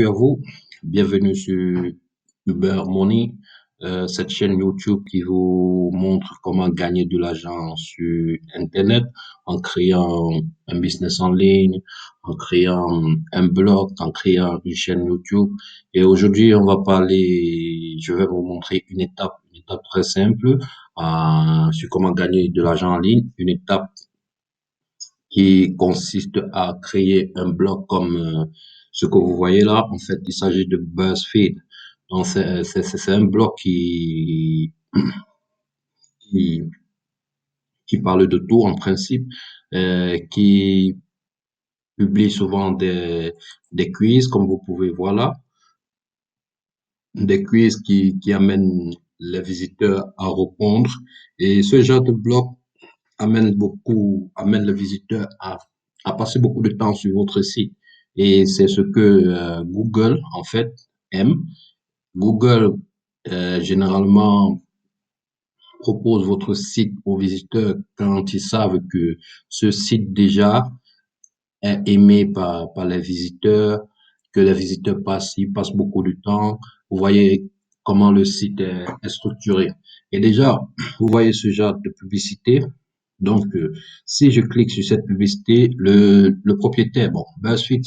À vous, bienvenue sur Uber Money, cette chaîne YouTube qui vous montre comment gagner de l'argent sur Internet en créant un business en ligne, en créant un blog, en créant une chaîne YouTube. Et aujourd'hui, je vais vous montrer une étape très simple sur comment gagner de l'argent en ligne, une étape qui consiste à créer un blog comme ce que vous voyez là. En fait, il s'agit de BuzzFeed. Donc, c'est un blog qui, qui parle de tout en principe, qui publie souvent des quiz, comme vous pouvez voir là, des quiz qui amènent les visiteurs à répondre. Et ce genre de blog amène le visiteur à passer beaucoup de temps sur votre site. Et c'est ce que Google, en fait, aime. Google, généralement, propose votre site aux visiteurs quand ils savent que ce site déjà est aimé par les visiteurs, que les visiteurs y passent beaucoup de temps. Vous voyez comment le site est structuré. Et déjà, vous voyez ce genre de publicité. Donc, si je clique sur cette publicité, le propriétaire, bon, BuzzFeed,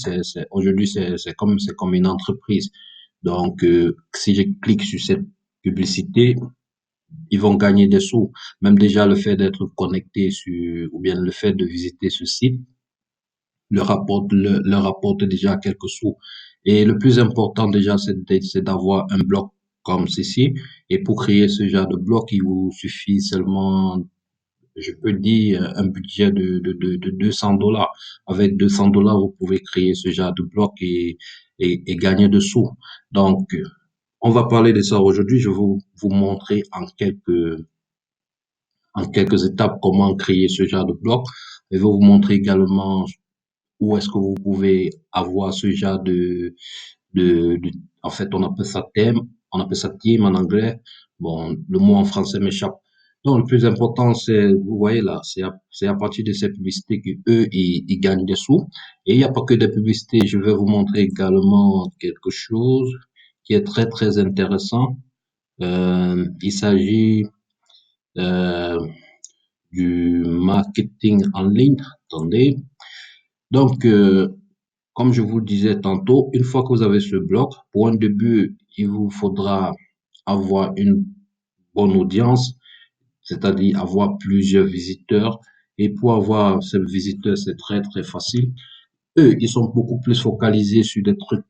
aujourd'hui, c'est comme une entreprise. Donc, si je clique sur cette publicité, ils vont gagner des sous. Même déjà le fait d'être connecté ou bien le fait de visiter ce site, leur rapporte déjà quelques sous. Et le plus important déjà, c'est d'avoir un blog comme ceci. Et pour créer ce genre de blog, il vous suffit seulement, je peux dire, un budget de $200. Avec $200, vous pouvez créer ce genre de blog et gagner de sous. Donc, on va parler de ça aujourd'hui. Je vais vous montrer en quelques étapes comment créer ce genre de blog. Je vais vous montrer également où est-ce que vous pouvez avoir ce genre de en fait, on appelle ça theme en anglais. Bon, le mot en français m'échappe. Donc, le plus important, vous voyez là, c'est à partir de ces publicités que eux, ils gagnent des sous. Et il n'y a pas que des publicités. Je vais vous montrer également quelque chose qui est très, très intéressant. Il s'agit, euh, du marketing en ligne. Attendez. Donc, comme je vous le disais tantôt, une fois que vous avez ce bloc, pour un début, il vous faudra avoir une bonne audience, c'est-à-dire avoir plusieurs visiteurs. Et pour avoir ces visiteurs, c'est très, très facile. Eux, ils sont beaucoup plus focalisés sur des trucs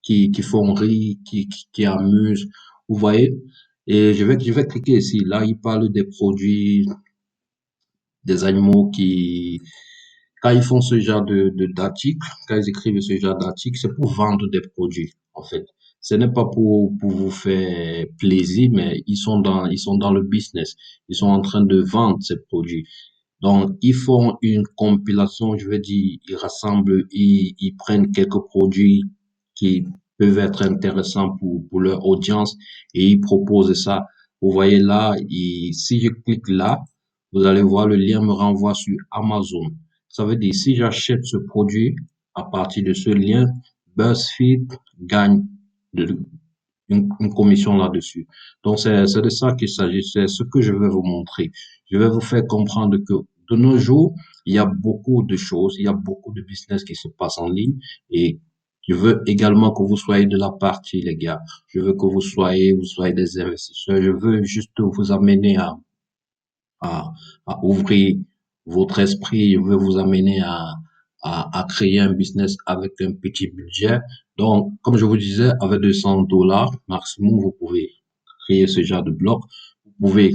qui font rire, qui amusent. Vous voyez? Et je vais cliquer ici. Là, il parle des produits, des animaux quand ils font ce genre d'articles, quand ils écrivent ce genre d'articles, c'est pour vendre des produits, en fait. Ce n'est pas pour vous faire plaisir, mais ils sont dans le business. Ils sont en train de vendre ces produits. Donc, ils font une compilation, je veux dire, ils rassemblent, ils prennent quelques produits qui peuvent être intéressants pour leur audience et ils proposent ça. Vous voyez là, si je clique là, vous allez voir le lien me renvoie sur Amazon. Ça veut dire, si j'achète ce produit à partir de ce lien, BuzzFeed gagne de, une commission là-dessus. Donc, c'est de ça qu'il s'agit. C'est ce que je vais vous montrer. Je vais vous faire comprendre que de nos jours, il y a beaucoup de choses, il y a beaucoup de business qui se passent en ligne et je veux également que vous soyez de la partie, les gars. Je veux que vous soyez des investisseurs. Je veux juste vous amener à, à ouvrir votre esprit. Je veux vous amener à créer un business avec un petit budget. Donc, comme je vous disais, avec $200 maximum, vous pouvez créer ce genre de bloc. Vous pouvez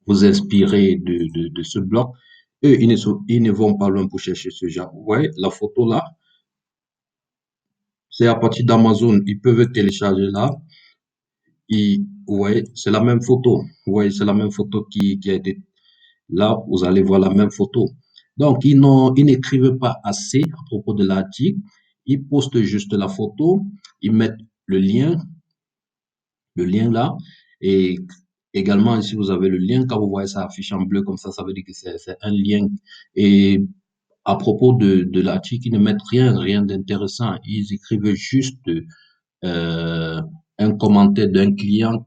vous inspirer de ce bloc. Eux, ils ne vont pas loin pour chercher ce genre. Vous voyez, la photo là, c'est à partir d'Amazon. Ils peuvent télécharger là. Vous voyez, c'est la même photo. Vous voyez, c'est la même photo qui a été. Là, vous allez voir la même photo. Donc, ils n'écrivent pas assez à propos de l'article. Ils postent juste la photo. Ils mettent le lien, le lien là. Et également, si vous avez le lien, quand vous voyez ça affiché en bleu comme ça veut dire que c'est un lien. Et à propos de l'article, ils ne mettent rien d'intéressant. Ils écrivent juste euh, un commentaire d'un client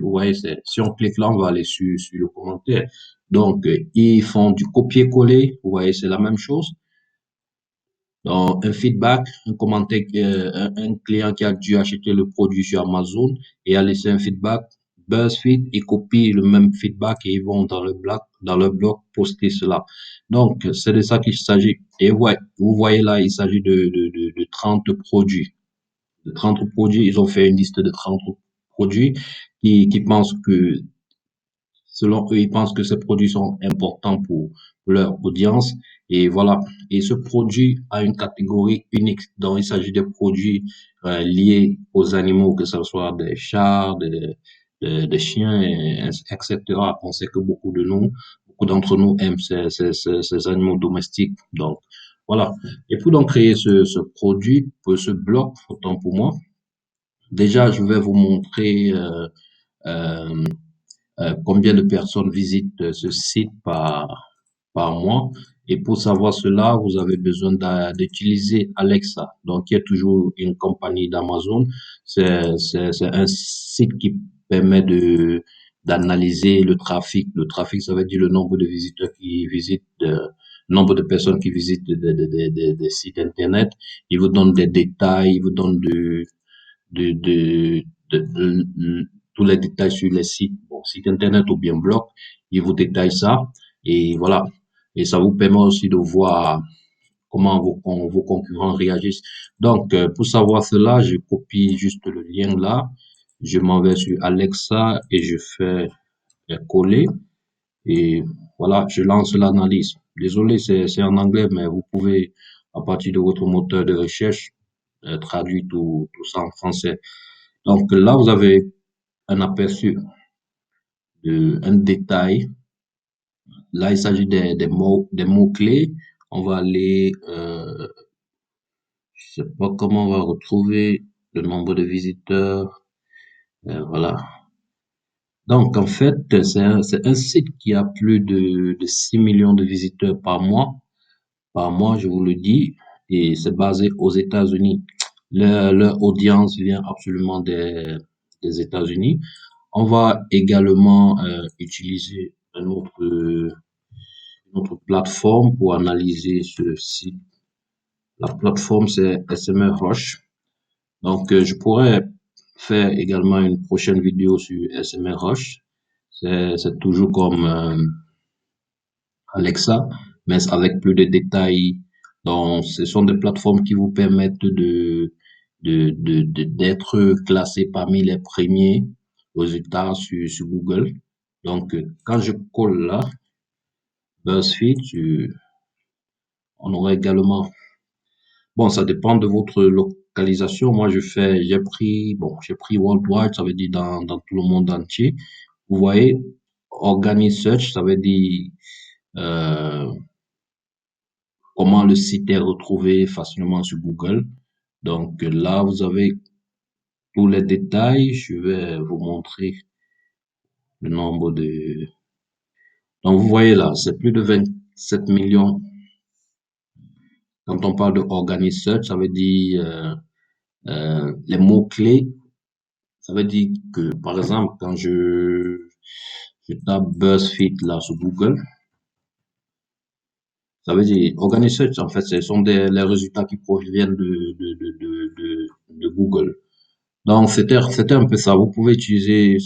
vous voyez, si on clique là, on va aller sur le commentaire. Donc, ils font du copier-coller, vous voyez, c'est la même chose. Donc, un feedback, un commentaire, un client qui a dû acheter le produit sur Amazon et a laissé un feedback. BuzzFeed, ils copient le même feedback et ils vont dans le blog poster cela. Donc, c'est de ça qu'il s'agit. Et ouais, vous voyez là, il s'agit de 30 produits. De 30 produits, ils ont fait une liste de 30 produits qui pensent que selon eux, ils pensent que ces produits sont importants pour leur audience. Et voilà. Et ce produit a une catégorie unique. Donc, il s'agit des produits liés aux animaux, que ce soit des chats, des chiens, etc. On sait que beaucoup d'entre nous aiment ces animaux domestiques. Donc, voilà. Et pour donc créer ce produit, pour ce blog, autant pour moi, déjà, je vais vous montrer euh, combien de personnes visitent ce site par mois. Et pour savoir cela, vous avez besoin d'utiliser Alexa. Donc, il y a toujours une compagnie d'Amazon. C'est un site qui permet d'analyser le trafic. Le trafic, ça veut dire le nombre de visiteurs qui visitent, nombre de personnes qui visitent des sites Internet. Il vous donne des détails, il vous donne de, de, tous les détails sur les sites, bon, site internet ou bien blog, il vous détaille ça et voilà. Et ça vous permet aussi de voir comment vos concurrents réagissent. Donc, pour savoir cela, je copie juste le lien là, je m'en vais sur Alexa et je fais coller et voilà, je lance l'analyse. Désolé, c'est en anglais, mais vous pouvez, à partir de votre moteur de recherche, traduire tout ça en français. Donc là, vous avez un aperçu un détail. Là, il s'agit des mots-clés. On va aller, je sais pas comment on va retrouver le nombre de visiteurs. Voilà. Donc, en fait, c'est un site qui a plus de 6 millions de visiteurs par mois, je vous le dis, et c'est basé aux États-Unis. Leur audience vient absolument des États-Unis. On va également utiliser une autre plateforme pour analyser ce site. La plateforme, c'est SMRrush. Donc, je pourrais faire également une prochaine vidéo sur SMRrush. C'est toujours comme Alexa, mais avec plus de détails. Donc, ce sont des plateformes qui vous permettent d'être classé parmi les premiers résultats sur Google. Donc, quand je colle là, BuzzFeed, on aura également, bon, ça dépend de votre localisation. Moi, j'ai pris worldwide, ça veut dire dans tout le monde entier. Vous voyez, Organic Search, ça veut dire euh, comment le site est retrouvé facilement sur Google. Donc là, vous avez tous les détails. Je vais vous montrer le nombre de... Donc vous voyez là, c'est plus de 27 millions. Quand on parle de Organic Search, ça veut dire les mots-clés. Ça veut dire que, par exemple, quand je tape BuzzFeed là sur Google, ça veut dire Organic Search, en fait, ce sont les résultats qui proviennent de Google. Donc, c'était un peu ça. Vous pouvez utiliser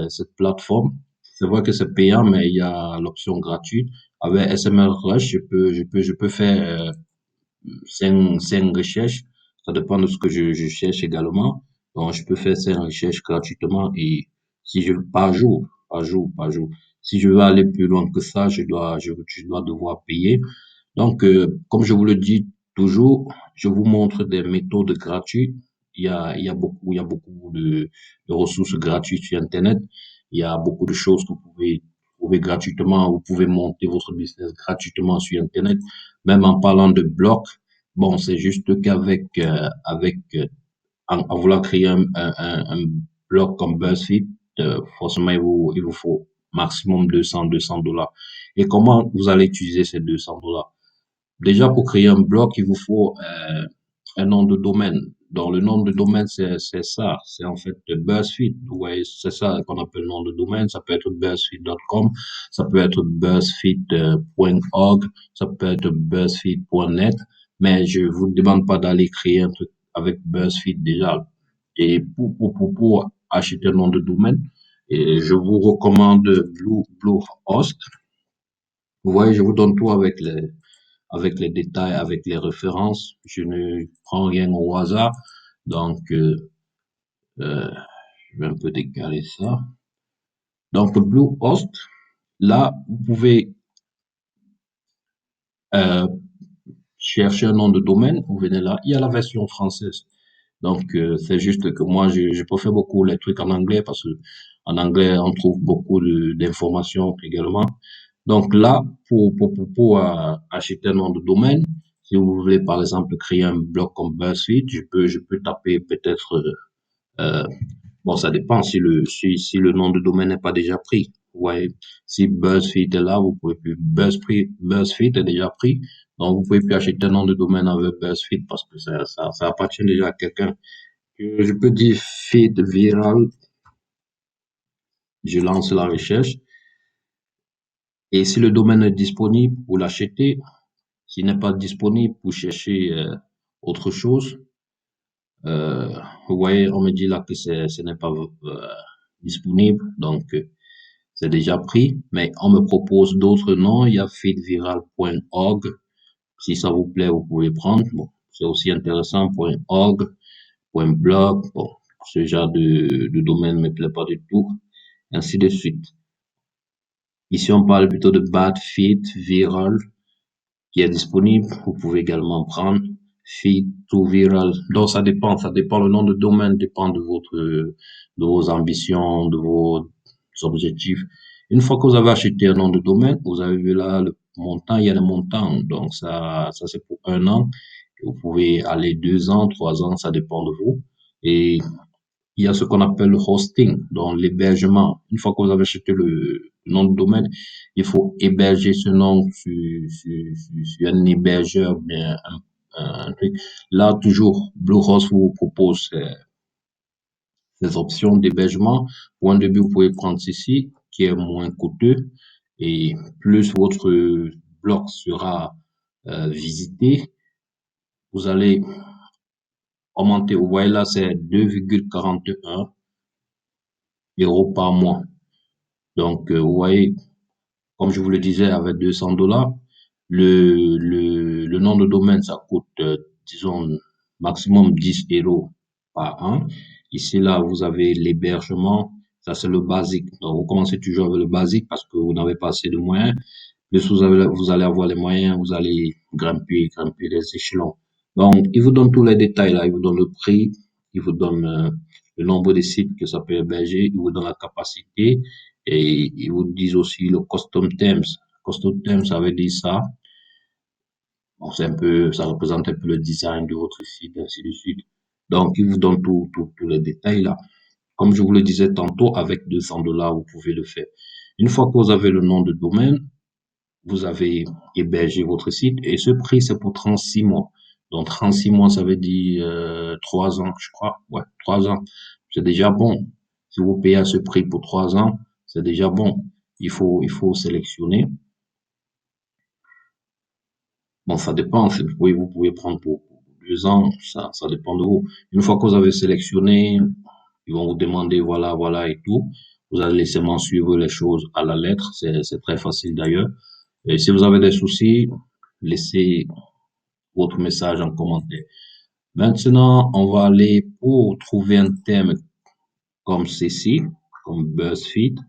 cette plateforme. C'est vrai que c'est payant, mais il y a l'option gratuite. Avec SMLrush, je peux faire cinq recherches. Ça dépend de ce que je cherche également. Donc, je peux faire 5 recherches gratuitement et si je, par jour. Si je veux aller plus loin que ça, je dois devoir payer. Donc, comme je vous le dis toujours, je vous montre des méthodes gratuites. Il y a beaucoup de ressources gratuites sur Internet. Il y a beaucoup de choses que vous pouvez trouver gratuitement. Vous pouvez monter votre business gratuitement sur Internet. Même en parlant de blog, bon, c'est juste en voulant créer un blog comme BuzzFeed, forcément, il vous faut maximum 200 $. Et comment vous allez utiliser ces 200 $? Déjà, pour créer un blog, il vous faut un nom de domaine. Donc, le nom de domaine, c'est ça. C'est en fait BuzzFeed. Vous voyez, c'est ça qu'on appelle nom de domaine. Ça peut être BuzzFeed.com, ça peut être BuzzFeed.org, ça peut être BuzzFeed.net. Mais je vous demande pas d'aller créer un truc avec BuzzFeed déjà. Et pour acheter un nom de domaine, et je vous recommande Bluehost. Vous voyez, je vous donne tout avec les détails, avec les références. Je ne prends rien au hasard. Donc, euh, je vais un peu décaler ça. Donc, Bluehost, là, vous pouvez euh, chercher un nom de domaine. Vous venez là. Il y a la version française. Donc, c'est juste que moi, je préfère beaucoup les trucs en anglais parce que en anglais, on trouve beaucoup d'informations également. Donc là, pour acheter un nom de domaine, si vous voulez par exemple créer un blog comme BuzzFeed, je peux taper peut-être, euh, bon, ça dépend si le nom de domaine n'est pas déjà pris. Vous voyez, si BuzzFeed est là, vous pouvez plus, BuzzFeed est déjà pris, donc vous pouvez plus acheter un nom de domaine avec BuzzFeed parce que ça appartient déjà à quelqu'un. Je peux dire feed viral, je lance la recherche, et si le domaine est disponible, vous l'achetez. S'il n'est pas disponible, vous cherchez autre chose. Euh, vous voyez, on me dit là que ce n'est pas disponible, donc c'est déjà pris. Mais on me propose d'autres noms. Il y a feedviral.org. Si ça vous plaît, vous pouvez prendre. Bon, c'est aussi intéressant. .org, .blog. Bon, ce genre de domaine ne me plaît pas du tout. Ainsi de suite. Ici, on parle plutôt de bad feed viral qui est disponible. Vous pouvez également prendre Feed to Viral. Donc, ça dépend, le nom de domaine dépend de vos ambitions, de vos objectifs. Une fois que vous avez acheté un nom de domaine, vous avez vu là le montant, il y a le montant. Donc, ça c'est pour un an. Vous pouvez aller 2 ans, 3 ans, ça dépend de vous. Et il y a ce qu'on appelle le hosting, donc l'hébergement. Une fois que vous avez acheté le nom de domaine, il faut héberger ce nom sur un hébergeur, bien un truc. Là, toujours, Bluehost vous propose ces options d'hébergement. Pour un début, vous pouvez prendre ceci, qui est moins coûteux, et plus votre blog sera visité, vous allez augmenter. Vous voyez là, c'est 2,41 € par mois. Donc, vous voyez, comme je vous le disais, avec 200 $, le nom de domaine, ça coûte, disons, maximum 10 € par an. Ici, là, vous avez l'hébergement. Ça, c'est le basique. Donc, vous commencez toujours avec le basique parce que vous n'avez pas assez de moyens. Plus vous allez avoir les moyens, vous allez grimper les échelons. Donc, il vous donne tous les détails là. Il vous donne le prix, il vous donne le nombre de sites que ça peut héberger, il vous donne la capacité et ils vous disent aussi le custom themes. Custom themes, ça veut dire ça. Bon, c'est un peu, ça représente un peu le design de votre site, ainsi de suite. Donc, il vous donne tous les détails là. Comme je vous le disais tantôt, avec 200 $, vous pouvez le faire. Une fois que vous avez le nom de domaine, vous avez hébergé votre site et ce prix, c'est pour 36 mois. Donc, 36 mois, ça veut dire 3 ans, je crois. Ouais, 3 ans. C'est déjà bon. Si vous payez à ce prix pour 3 ans, c'est déjà bon. Il faut sélectionner. Bon, ça dépend. Vous pouvez prendre pour 2 ans. Ça dépend de vous. Une fois que vous avez sélectionné, ils vont vous demander voilà, voilà et tout. Vous allez seulement suivre les choses à la lettre. C'est très facile d'ailleurs. Et si vous avez des soucis, laissez votre message en commentaire. Maintenant, on va aller pour trouver un thème comme ceci, comme BuzzFeed.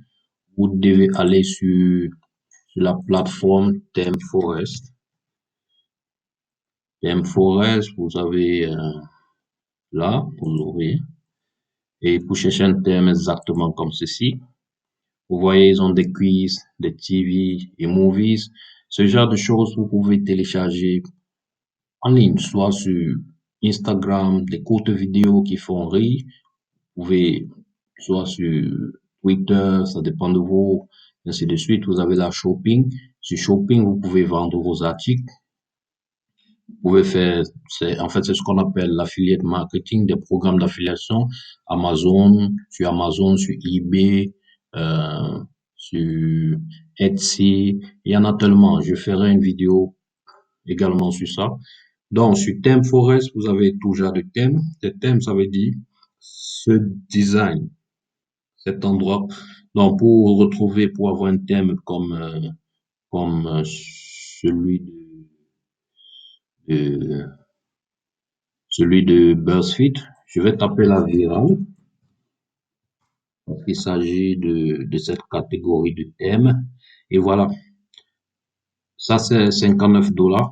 Vous devez aller sur la plateforme ThemeForest. ThemeForest, vous avez là, vous ouvrez. Et pour chercher un thème exactement comme ceci, vous voyez, ils ont des quiz, des TV et movies. Ce genre de choses, vous pouvez télécharger en ligne, soit sur Instagram, des courtes vidéos qui font rire. Vous pouvez, soit sur Twitter, ça dépend de vous, ainsi de suite. Vous avez la shopping. Sur shopping, vous pouvez vendre vos articles. Vous pouvez faire, en fait, c'est ce qu'on appelle l'affiliate marketing, des programmes d'affiliation, sur eBay, euh, sur Etsy. Il y en a tellement. Je ferai une vidéo également sur ça. Donc, sur thème forest, vous avez tout genre de thèmes. Des thèmes, ça veut dire ce design, cet endroit. Donc, pour avoir un thème comme celui de, celui de BuzzFeed, je vais taper la virale parce qu'il s'agit de cette catégorie de thèmes. Et voilà, ça c'est 59 $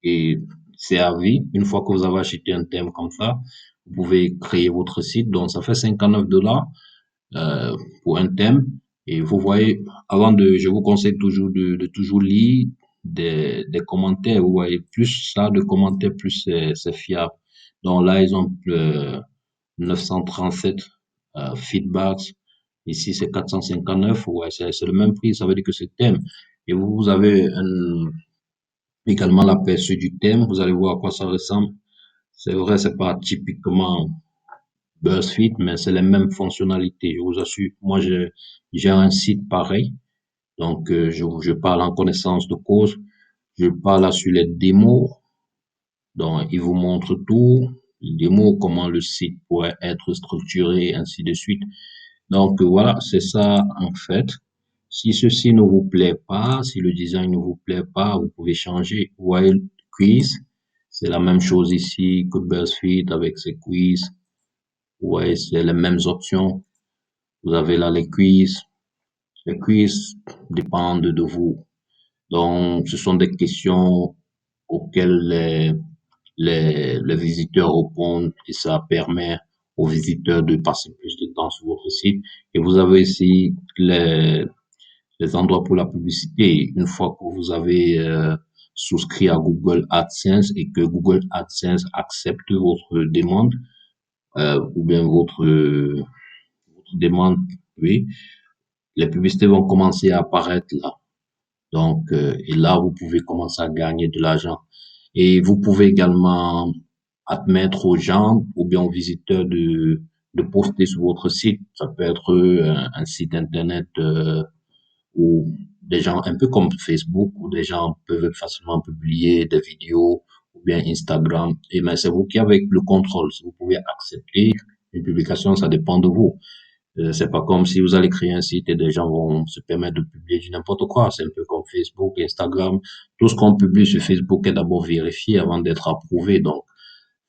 et c'est à vie. Une fois que vous avez acheté un thème comme ça, vous pouvez créer votre site. Donc, ça fait 59 $ euh, pour un thème. Et vous voyez, je vous conseille toujours de toujours lire des commentaires. Vous voyez, plus ça de commentaires, plus c'est fiable. Donc là, ils ont 937 feedbacks. Ici, c'est 459. Ouais, c'est le même prix. Ça veut dire que c'est thème. Et vous avez également l'aperçu du thème. Vous allez voir à quoi ça ressemble. C'est vrai, c'est pas typiquement BuzzFeed, mais c'est les mêmes fonctionnalités. Je vous assure. Moi, j'ai un site pareil. Donc, je parle en connaissance de cause. Je parle là sur les démos. Donc, il vous montre tout. Les démos, comment le site pourrait être structuré, ainsi de suite. Donc, voilà, c'est ça, en fait. Si ceci ne vous plaît pas, si le design ne vous plaît pas, vous pouvez changer. Vous voyez, le quiz, c'est la même chose ici que BuzzFeed avec ses quiz. Vous voyez, c'est les mêmes options. Vous avez là les quiz. Les quiz dépendent de vous. Donc, ce sont des questions auxquelles les visiteurs répondent et ça permet aux visiteurs de passer plus de temps sur votre site. Et vous avez ici les endroits pour la publicité. Une fois que vous avez souscrit à Google AdSense et que Google AdSense accepte votre demande ou bien votre demande, oui, les publicités vont commencer à apparaître là. Donc, et là, vous pouvez commencer à gagner de l'argent. Et vous pouvez également admettre aux gens ou bien aux visiteurs de poster sur votre site. Ça peut être un site internet où des gens, un peu comme Facebook, où des gens peuvent facilement publier des vidéos ou bien Instagram. Et mais c'est vous qui avez le contrôle. Si vous pouvez accepter une publication, ça dépend de vous. C'est pas comme si vous allez créer un site et des gens vont se permettre de publier du n'importe quoi. C'est un peu comme Facebook, Instagram. Tout ce qu'on publie sur Facebook est d'abord vérifié avant d'être approuvé. Donc,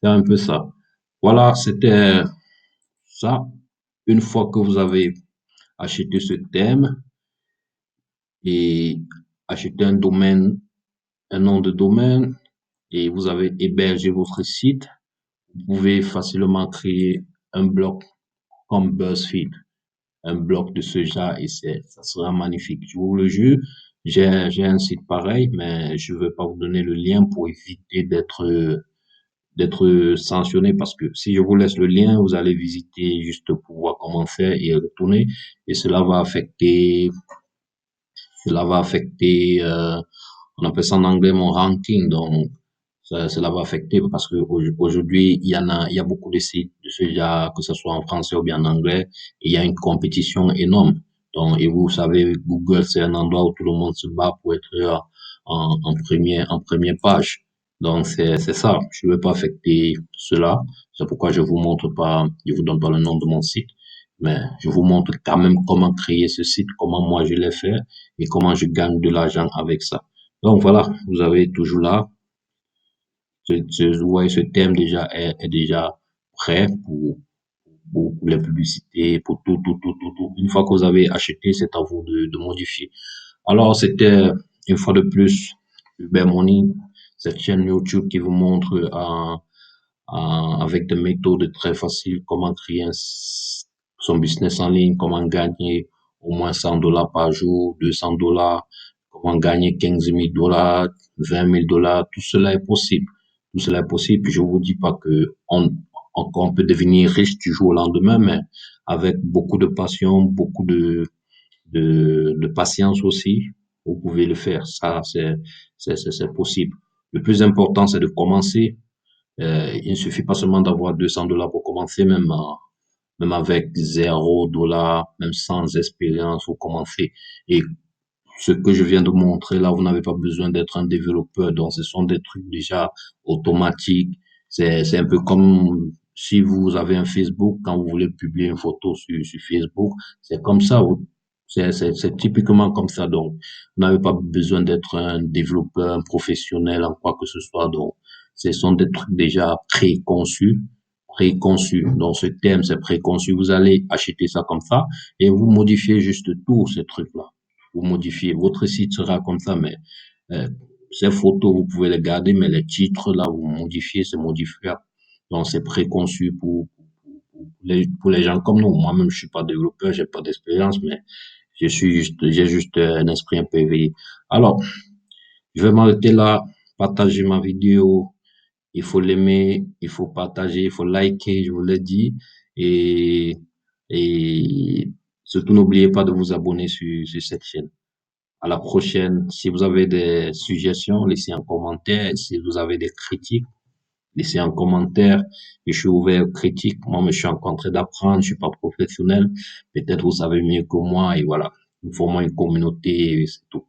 c'est un peu ça. Voilà, c'était ça. Une fois que vous avez acheté ce thème et acheté un domaine, un nom de domaine et vous avez hébergé votre site, vous pouvez facilement créer un blog comme BuzzFeed. Un bloc de ce genre et ça sera magnifique. Je vous le jure, j'ai un site pareil, mais je ne veux pas vous donner le lien pour éviter d'être sanctionné parce que si je vous laisse le lien, vous allez visiter juste pour voir comment faire et retourner et cela va affecter, on appelle ça en anglais mon ranking. Donc, cela va affecter parce que aujourd'hui, il y a beaucoup de sites de ce genre, que ce soit en français ou bien en anglais, et il y a une compétition énorme. Donc, et vous savez, Google, c'est un endroit où tout le monde se bat pour être en première page. Donc, c'est ça. Je ne veux pas affecter cela. C'est pourquoi je vous donne pas le nom de mon site, mais je vous montre quand même comment créer ce site, comment moi je l'ai fait et comment je gagne de l'argent avec ça. Donc voilà, vous avez toujours là ouais, ce thème déjà est déjà prêt pour les publicités, pour tout, tout, tout, tout, tout. Une fois que vous avez acheté, c'est à vous de modifier. Alors, c'était une fois de plus Uber Money, cette chaîne YouTube qui vous montre avec des méthodes très faciles comment créer son business en ligne, comment gagner au moins 100 $ par jour, 200 $, comment gagner 15 000 $, 20 000 $, tout cela est possible. Tout cela est possible. Je vous dis pas que on peut devenir riche du jour au lendemain, mais avec beaucoup de passion, beaucoup de patience aussi, vous pouvez le faire. Ça, c'est possible. Le plus important, c'est de commencer. Il ne suffit pas seulement d'avoir $200 pour commencer, même avec $0, même sans expérience, vous commencez. Et ce que je viens de montrer là, vous n'avez pas besoin d'être un développeur. Donc, ce sont des trucs déjà automatiques. C'est un peu comme si vous avez un Facebook, quand vous voulez publier une photo sur Facebook, c'est comme ça. C'est typiquement comme ça. Donc, vous n'avez pas besoin d'être un développeur, un professionnel en quoi que ce soit. Donc, ce sont des trucs déjà préconçus. Préconçus. Donc, ce thème, c'est préconçu. Vous allez acheter ça comme ça et vous modifiez juste tous ces trucs-là. Vous modifiez. Votre site sera comme ça, mais euh, ces photos, vous pouvez les garder, mais les titres, là, vous modifiez, c'est modifiable. Donc, c'est préconçu pour les gens comme nous. Moi-même, je suis pas développeur, j'ai pas d'expérience, mais j'ai juste un esprit un peu éveillé. Alors, je vais m'arrêter là, partager ma vidéo. Il faut l'aimer, il faut partager, il faut liker, je vous l'ai dit. Et, et surtout, n'oubliez pas de vous abonner sur cette chaîne. À la prochaine. Si vous avez des suggestions, laissez un commentaire. Si vous avez des critiques, laissez un commentaire. Je suis ouvert aux critiques. Moi, je suis en train d'apprendre. Je suis pas professionnel. Peut-être vous savez mieux que moi. Et voilà. Nous formons une communauté. C'est tout.